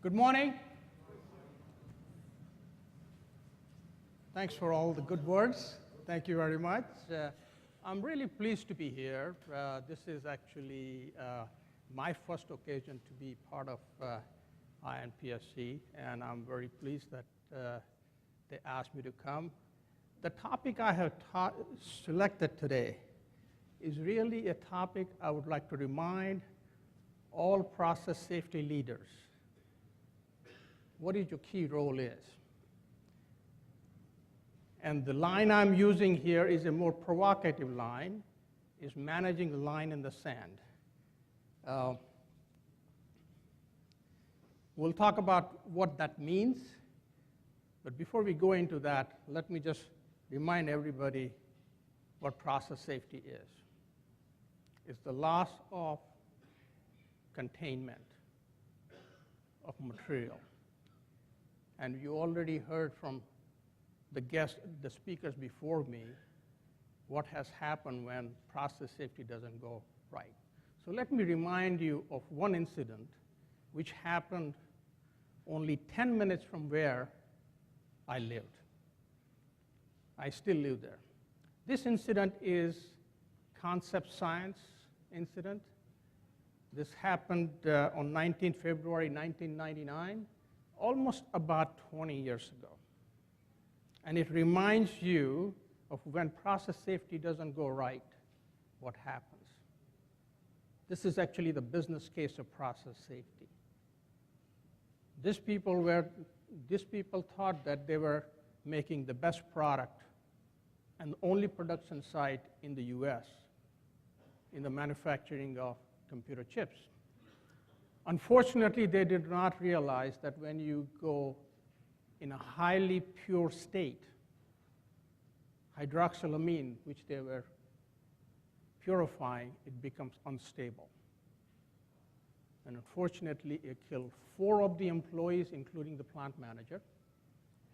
Good morning. Thanks for all the good words. Thank you very much. I'm really pleased to be here. This is actually my first occasion to be part of INPSC, and I'm very pleased that they asked me to come. The topic I have selected today is really a topic I would like to remind all process safety leaders what is your key role is. And the line I'm using here is a more provocative line, is managing the line in the sand. We'll talk about what that means, but before we go into that, let me just remind everybody what process safety is. It's the loss of containment of material. And you already heard from the speakers before me, what has happened when process safety doesn't go right. So let me remind you of one incident which happened only 10 minutes from where I lived. I still live there. This incident is concept science incident. This happened on 19 February 1999, almost about 20 years ago. And it reminds you of when process safety doesn't go right, what happens. This is actually the business case of process safety. These people thought that they were making the best product and the only production site in the US in the manufacturing of computer chips. Unfortunately, they did not realize that when you go in a highly pure state, hydroxylamine, which they were purifying, it becomes unstable. And unfortunately, it killed 4 of the employees, including the plant manager,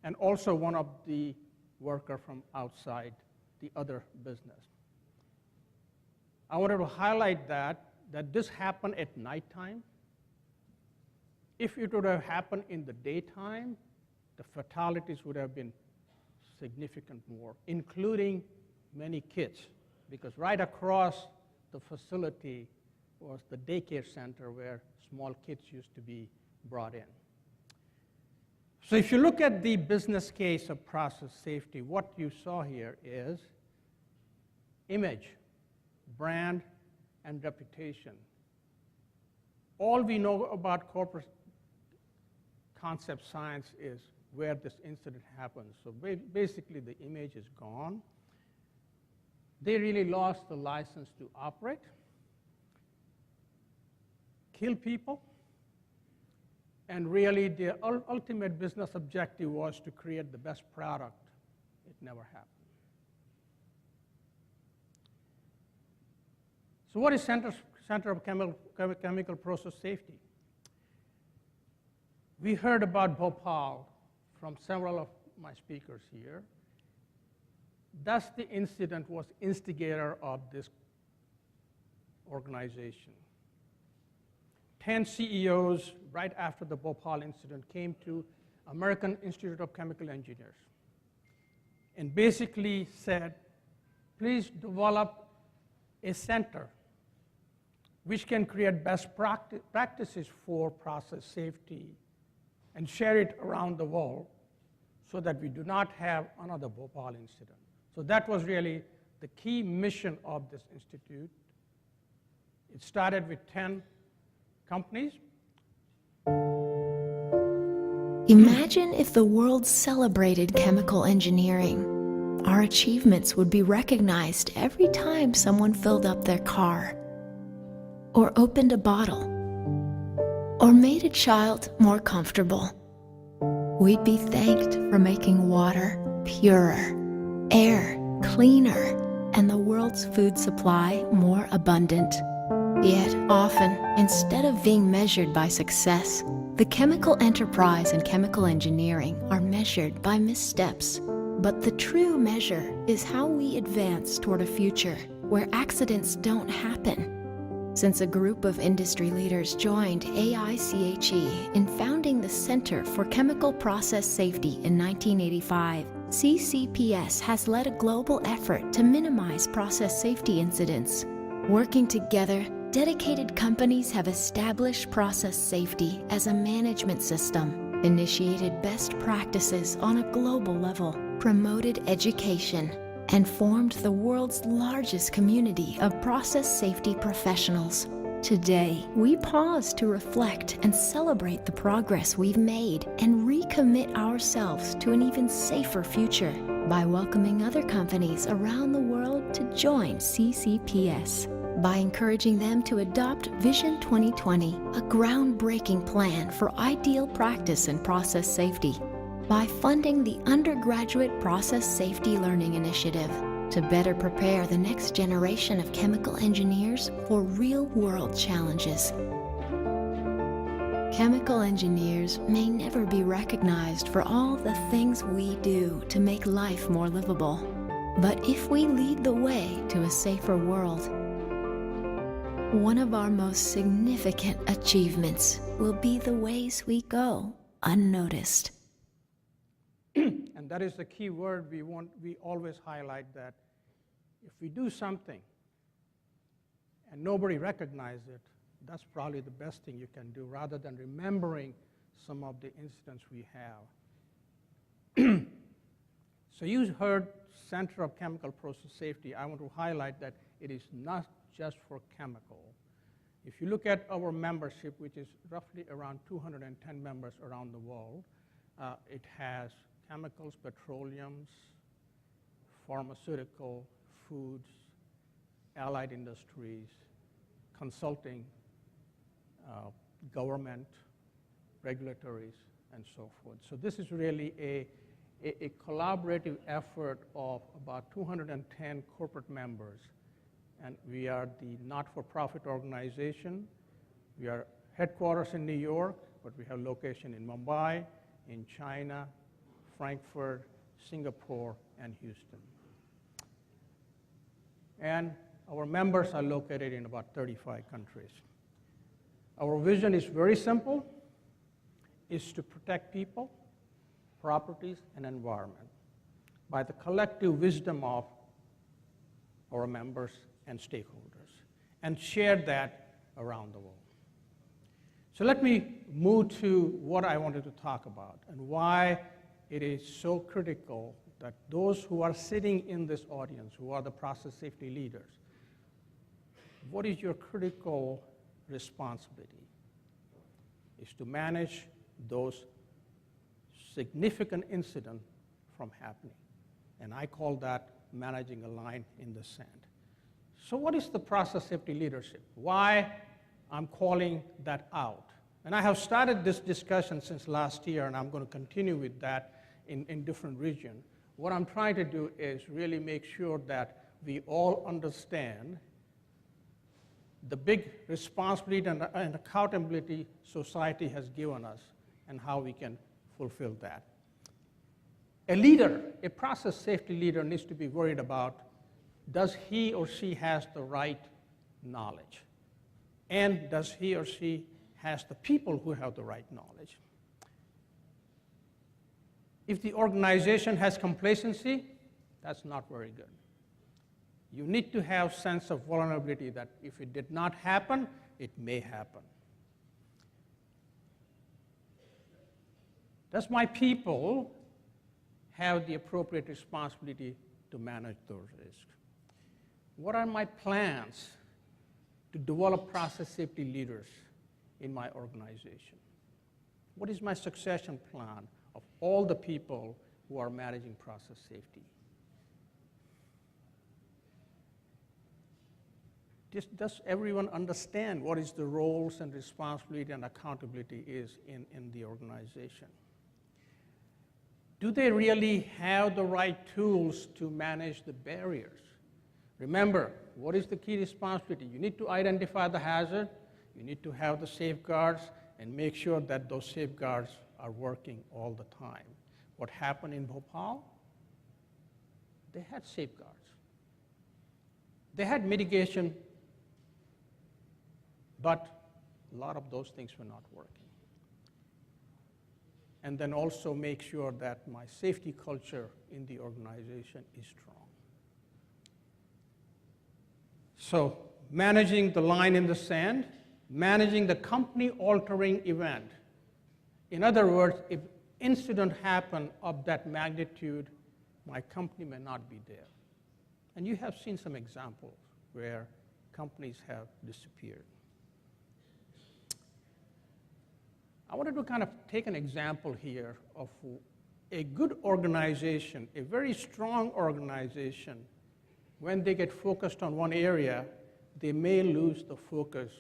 and also one of the worker from outside the other business. I wanted to highlight that this happened at nighttime. If it would have happened in the daytime, the fatalities would have been significant more, including many kids, because right across the facility was the daycare center where small kids used to be brought in. So if you look at the business case of process safety, what you saw here is image, brand, and reputation. All we know about corporate concept science is where this incident happens. So basically, the image is gone. They really lost the license to operate, kill people, and really the ultimate business objective was to create the best product. It never happened. So what is Center of Chemical Process Safety? We heard about Bhopal from several of my speakers here. That's the incident was instigator of this organization. 10 CEOs right after the Bhopal incident came to American Institute of Chemical Engineers and basically said, please develop a center which can create best practices for process safety and share it around the world so that we do not have another Bhopal incident. So that was really the key mission of this institute. It started with 10 companies. Imagine if the world celebrated chemical engineering. Our achievements would be recognized every time someone filled up their car, or opened a bottle, or made a child more comfortable. We'd be thanked for making water purer, air cleaner, and the world's food supply more abundant. Yet often, instead of being measured by success, the chemical enterprise and chemical engineering are measured by missteps. But the true measure is how we advance toward a future where accidents don't happen. since a group of industry leaders joined AICHE in founding the Center for Chemical Process Safety in 1985. CCPS has led a global effort to minimize process safety incidents. Working together, dedicated companies have established process safety as a management system, initiated best practices on a global level, promoted education, and formed the world's largest community of process safety professionals. Today, we pause to reflect and celebrate the progress we've made and recommit ourselves to an even safer future by welcoming other companies around the world to join CCPS. By encouraging them to adopt Vision 2020, a groundbreaking plan for ideal practice in process safety. By funding the Undergraduate Process Safety Learning Initiative to better prepare the next generation of chemical engineers for real-world challenges. Chemical engineers may never be recognized for all the things we do to make life more livable. But if we lead the way to a safer world, one of our most significant achievements will be the ways we go unnoticed. And that is the key word we always highlight, that if we do something and nobody recognizes it, that's probably the best thing you can do, rather than remembering some of the incidents we have. So you heard Center of Chemical Process Safety. I want to highlight that it is not just for chemical. If you look at our membership, which is roughly around 210 members around the world, it has chemicals, petroleums, pharmaceutical, foods, allied industries, consulting, government, regulatories, and so forth. So this is really a collaborative effort of about 210 corporate members. And we are the not-for-profit organization. We are headquarters in New York, but we have location in Mumbai, in China, Frankfurt, Singapore, and Houston. And our members are located in about 35 countries. Our vision is very simple, is to protect people, properties, and environment by the collective wisdom of our members and stakeholders, and share that around the world. So let me move to what I wanted to talk about and why it is so critical that those who are sitting in this audience, who are the process safety leaders, what is your critical responsibility? Is to manage those significant incidents from happening. And I call that managing a line in the sand. So what is the process safety leadership? Why I'm calling that out? And I have started this discussion since last year, and I'm going to continue with that in different regions. What I'm trying to do is really make sure that we all understand the big responsibility and accountability society has given us and how we can fulfill that. A leader, a process safety leader, needs to be worried about, does he or she has the right knowledge? And does he or she has the people who have the right knowledge? If the organization has complacency, that's not very good. You need to have sense of vulnerability that if it did not happen, it may happen. Does my people have the appropriate responsibility to manage those risks? What are my plans to develop process safety leaders in my organization? What is my succession plan of all the people who are managing process safety? Does everyone understand what is the roles and responsibility and accountability is in the organization? Do they really have the right tools to manage the barriers? Remember, what is the key responsibility? You need to identify the hazard, you need to have the safeguards, and make sure that those safeguards are working all the time. What happened in Bhopal? They had safeguards. They had mitigation But a lot of those things were not working. And then also make sure that my safety culture in the organization is strong. So managing the line in the sand, managing the company-altering event. In other words, if incident happen of that magnitude, my company may not be there. And you have seen some examples where companies have disappeared. I wanted to kind of take an example here of a good organization, a very strong organization. When they get focused on one area, they may lose the focus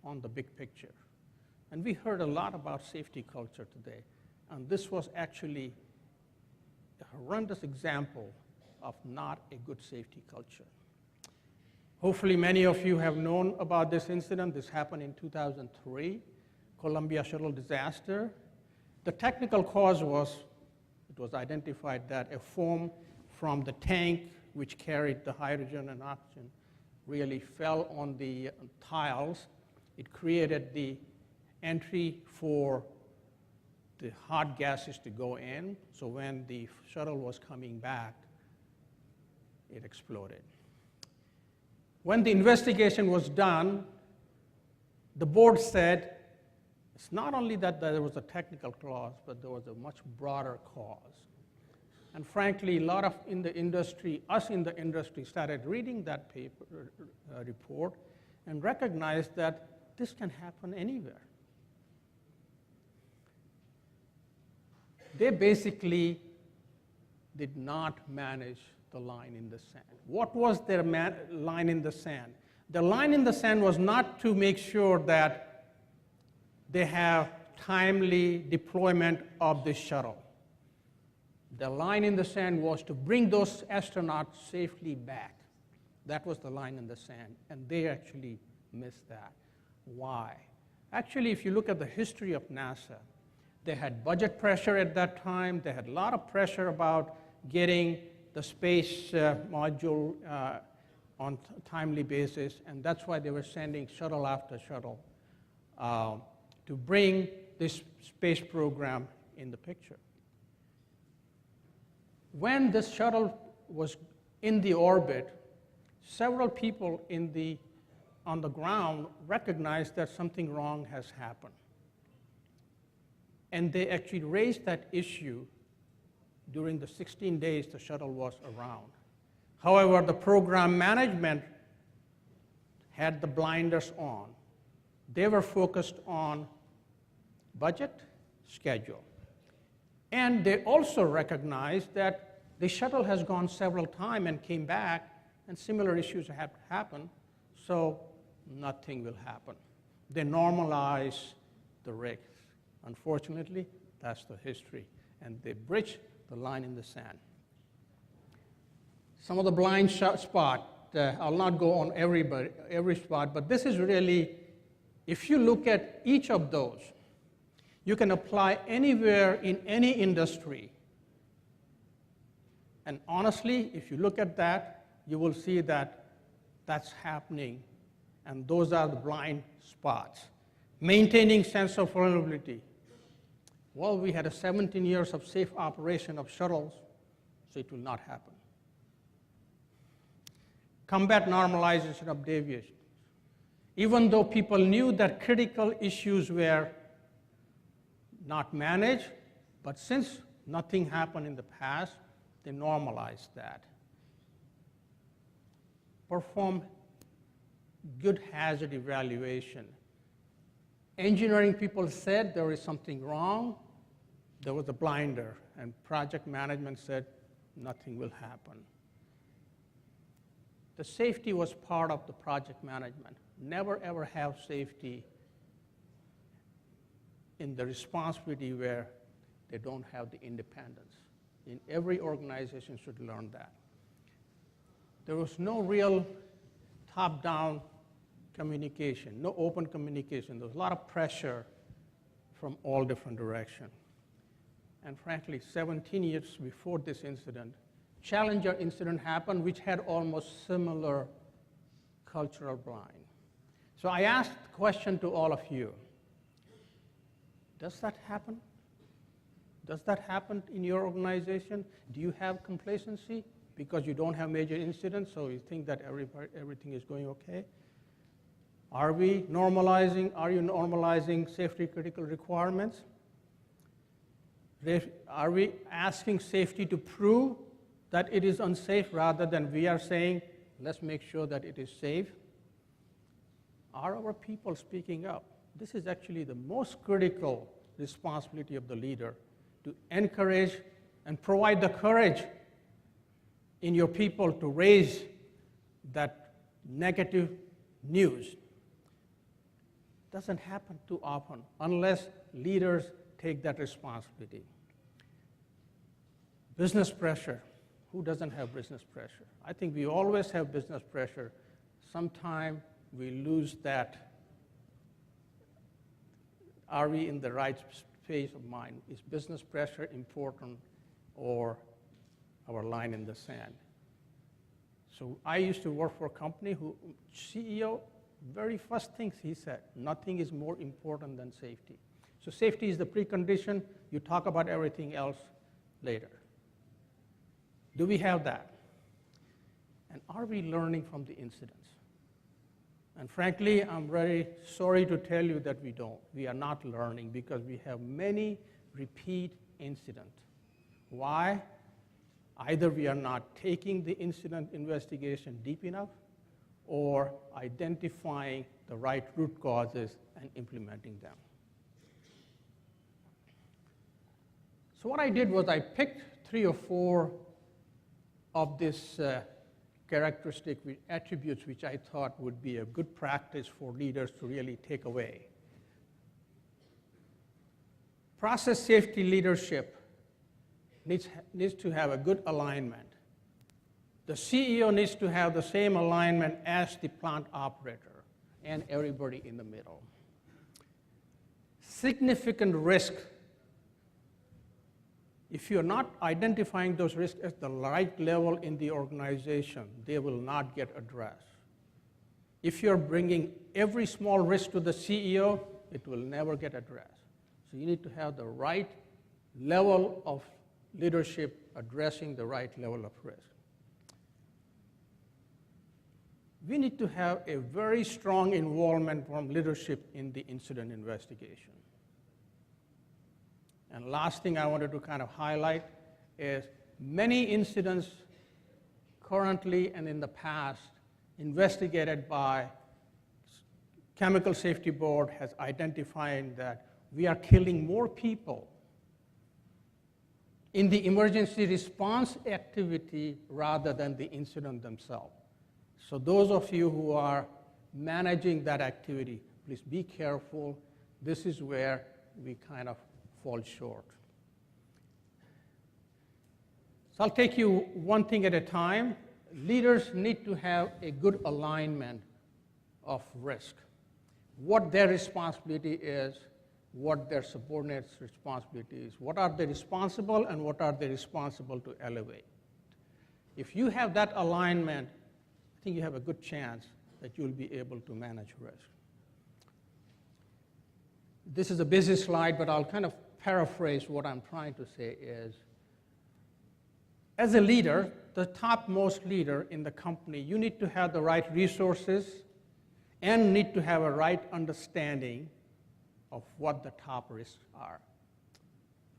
on the big picture. And we heard a lot about safety culture today. And this was actually a horrendous example of not a good safety culture. Hopefully many of you have known about this incident. This happened in 2003, Columbia shuttle disaster. The technical cause was, it was identified that a foam from the tank which carried the hydrogen and oxygen really fell on the tiles. It created the entry for the hot gases to go in, so when the shuttle was coming back, it exploded. When the investigation was done, the board said it's not only that there was a technical cause, but there was a much broader cause. And frankly, a lot of in the industry, us in the industry, started reading that paper report and recognized that this can happen anywhere. They basically did not manage the line in the sand. What was their line in the sand? The line in the sand was not to make sure that they have timely deployment of the shuttle. The line in the sand was to bring those astronauts safely back. That was the line in the sand, and they actually missed that. Why? Actually, if you look at the history of NASA, they had budget pressure at that time. They had a lot of pressure about getting the space module on a timely basis, and that's why they were sending shuttle after shuttle to bring this space program in the picture. When this shuttle was in the orbit, several people on the ground recognized that something wrong has happened. And they actually raised that issue during the 16 days the shuttle was around. However, the program management had the blinders on. They were focused on budget, schedule. And they also recognized that the shuttle has gone several times and came back, and similar issues have happened, so nothing will happen. They normalize the risks. Unfortunately, that's the history, and they bridge the line in the sand. Some of the blind spot, I'll not go on every spot, but this is really, if you look at each of those, you can apply anywhere in any industry. And honestly, if you look at that, you will see that that's happening, and those are the blind spots. Maintaining sense of vulnerability. Well, we had 17 years of safe operation of shuttles, so it will not happen. Combat normalization of deviations. Even though people knew that critical issues were not managed, but since nothing happened in the past, they normalized that. Perform good hazard evaluation. Engineering people said there is something wrong. There was a blinder, and project management said nothing will happen. The safety was part of the project management. Never ever have safety in the responsibility where they don't have the independence. In every organization should learn that. There was no real top-down communication, no open communication. There was a lot of pressure from all different directions. And frankly, 17 years before this incident, Challenger incident happened, which had almost similar cultural blind. So I asked the question to all of you. Does that happen? Does that happen in your organization? Do you have complacency because you don't have major incidents, so you think that everything is going okay? Are you normalizing safety critical requirements? Are we asking safety to prove that it is unsafe rather than we are saying, let's make sure that it is safe? Are our people speaking up? This is actually the most critical responsibility of the leader, to encourage and provide the courage in your people to raise that negative news. Doesn't happen too often unless leaders take that responsibility. Business pressure. Who doesn't have business pressure? I think we always have business pressure. Sometimes we lose that. Are we in the right phase of mind? Is business pressure important or our line in the sand? So I used to work for a company who CEO, very first things he said, nothing is more important than safety. So safety is the precondition. You talk about everything else later. Do we have that? And are we learning from the incidents? And frankly, I'm very sorry to tell you that we don't. We are not learning because we have many repeat incidents. Why? Either we are not taking the incident investigation deep enough or identifying the right root causes and implementing them. So what I did was I picked 3 or 4 of these attributes which I thought would be a good practice for leaders to really take away. Process safety leadership needs to have a good alignment. The CEO needs to have the same alignment as the plant operator and everybody in the middle. Significant risk. If you're not identifying those risks at the right level in the organization, they will not get addressed. If you're bringing every small risk to the CEO, it will never get addressed. So you need to have the right level of leadership addressing the right level of risk. We need to have a very strong involvement from leadership in the incident investigation. And last thing I wanted to kind of highlight is many incidents currently and in the past investigated by Chemical Safety Board has identified that we are killing more people in the emergency response activity rather than the incident themselves. So those of you who are managing that activity, please be careful. This is where we kind of fall short. So I'll take you one thing at a time. Leaders need to have a good alignment of risk. What their responsibility is, what their subordinates' responsibility is, what are they responsible and what are they responsible to elevate. If you have that alignment, I think you have a good chance that you'll be able to manage risk. This is a busy slide, but I'll kind of paraphrase what I'm trying to say is, as a leader, the topmost leader in the company, you need to have the right resources and need to have a right understanding of what the top risks are.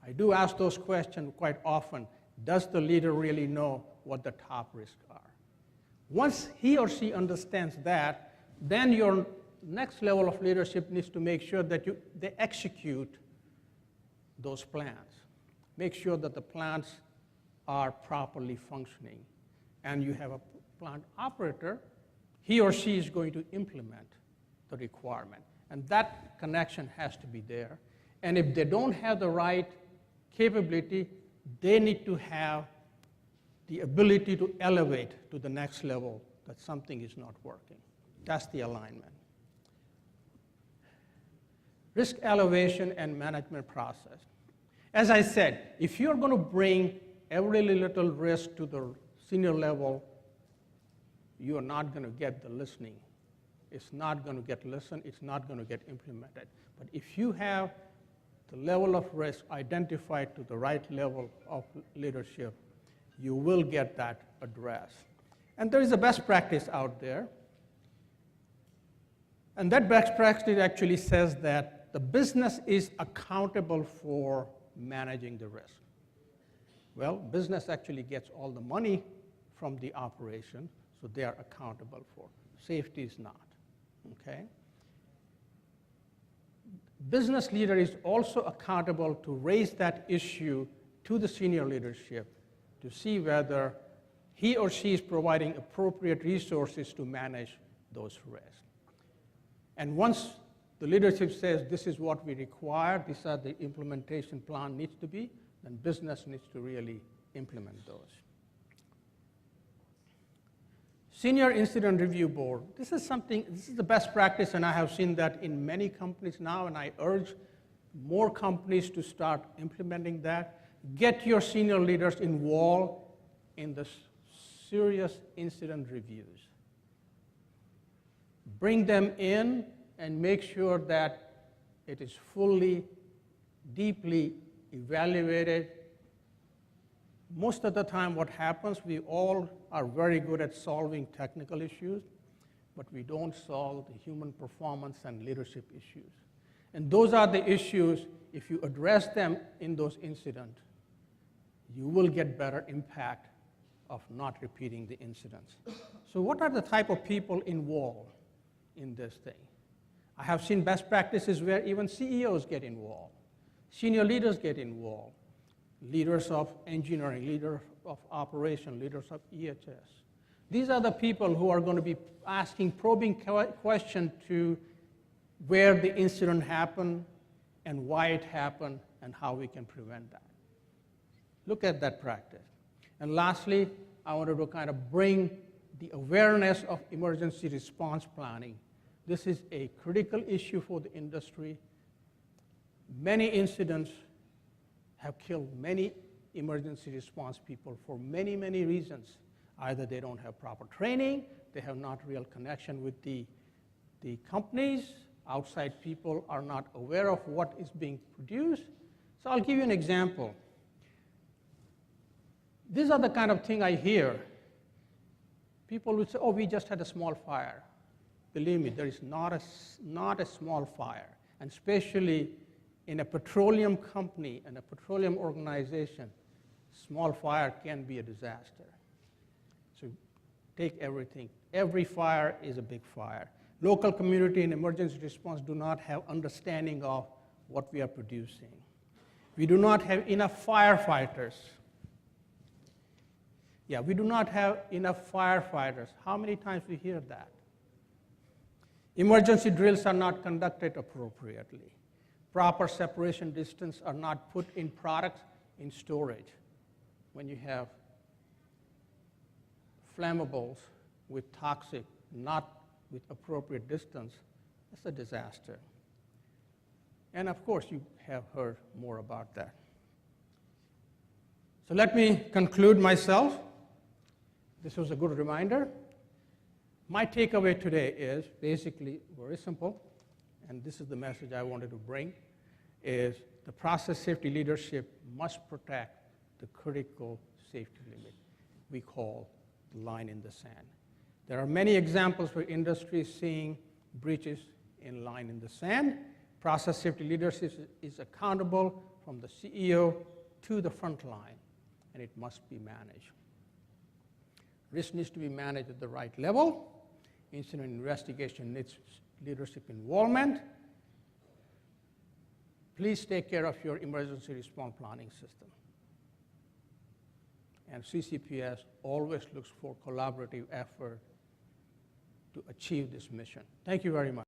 I do ask those questions quite often. Does the leader really know what the top risks are? Once he or she understands that, then your next level of leadership needs to make sure that they execute those plans. Make sure that the plants are properly functioning. And you have a plant operator, he or she is going to implement the requirement. And that connection has to be there. And if they don't have the right capability, they need to have the ability to elevate to the next level that something is not working. That's the alignment. Risk elevation and management process. As I said, if you're going to bring every little risk to the senior level, you are not going to get the listening. it's not going to get listened, it's not going to get implemented. But if you have the level of risk identified to the right level of leadership, you will get that addressed. And there is a best practice out there. And that best practice actually says that the business is accountable for managing the risk. Well, business actually gets all the money from the operation, so they are accountable for. Safety is not, okay? Business leader is also accountable to raise that issue to the senior leadership to see whether he or she is providing appropriate resources to manage those risks. And once the leadership says this is what we require, these are the implementation plan needs to be, then business needs to really implement those. Senior Incident Review Board. This is the best practice, and I have seen that in many companies now, and I urge more companies to start implementing that. Get your senior leaders involved in the serious incident reviews. Bring them in and make sure that it is fully, deeply evaluated. Most of the time what happens, we all are very good at solving technical issues, but we don't solve the human performance and leadership issues. And those are the issues, if you address them in those incidents, you will get better impact of not repeating the incidents. So what are the type of people involved in this thing? I have seen best practices where even CEOs get involved, senior leaders get involved, leaders of engineering, leaders of operation, leaders of EHS. These are the people who are going to be asking probing questions to where the incident happened and why it happened and how we can prevent that. Look at that practice. And lastly, I wanted to kind of bring the awareness of emergency response planning. This is a critical issue for the industry. Many incidents have killed many emergency response people for many, many reasons. Either they don't have proper training, they have not real connection with the companies, outside people are not aware of what is being produced. So I'll give you an example. These are the kind of thing I hear. People would say, oh, we just had a small fire. Believe me, there is not a small fire, and especially in a petroleum company and a petroleum organization, small fire can be a disaster. So take everything. Every fire is a big fire. Local community and emergency response do not have understanding of what we are producing. We do not have enough firefighters. Yeah, we do not have enough firefighters. How many times we hear that? Emergency drills are not conducted appropriately. Proper separation distance are not put in products in storage. When you have flammables with toxic, not with appropriate distance, it's a disaster. And of course, you have heard more about that. So let me conclude myself. This was a good reminder. My takeaway today is basically very simple, and this is the message I wanted to bring, is the process safety leadership must protect the critical safety limit we call the line in the sand. There are many examples where industry is seeing breaches in line in the sand. Process safety leadership is accountable from the CEO to the front line, and it must be managed. Risk needs to be managed at the right level. Incident investigation needs leadership involvement. Please take care of your emergency response planning system. And CCPS always looks for collaborative effort to achieve this mission. Thank you very much.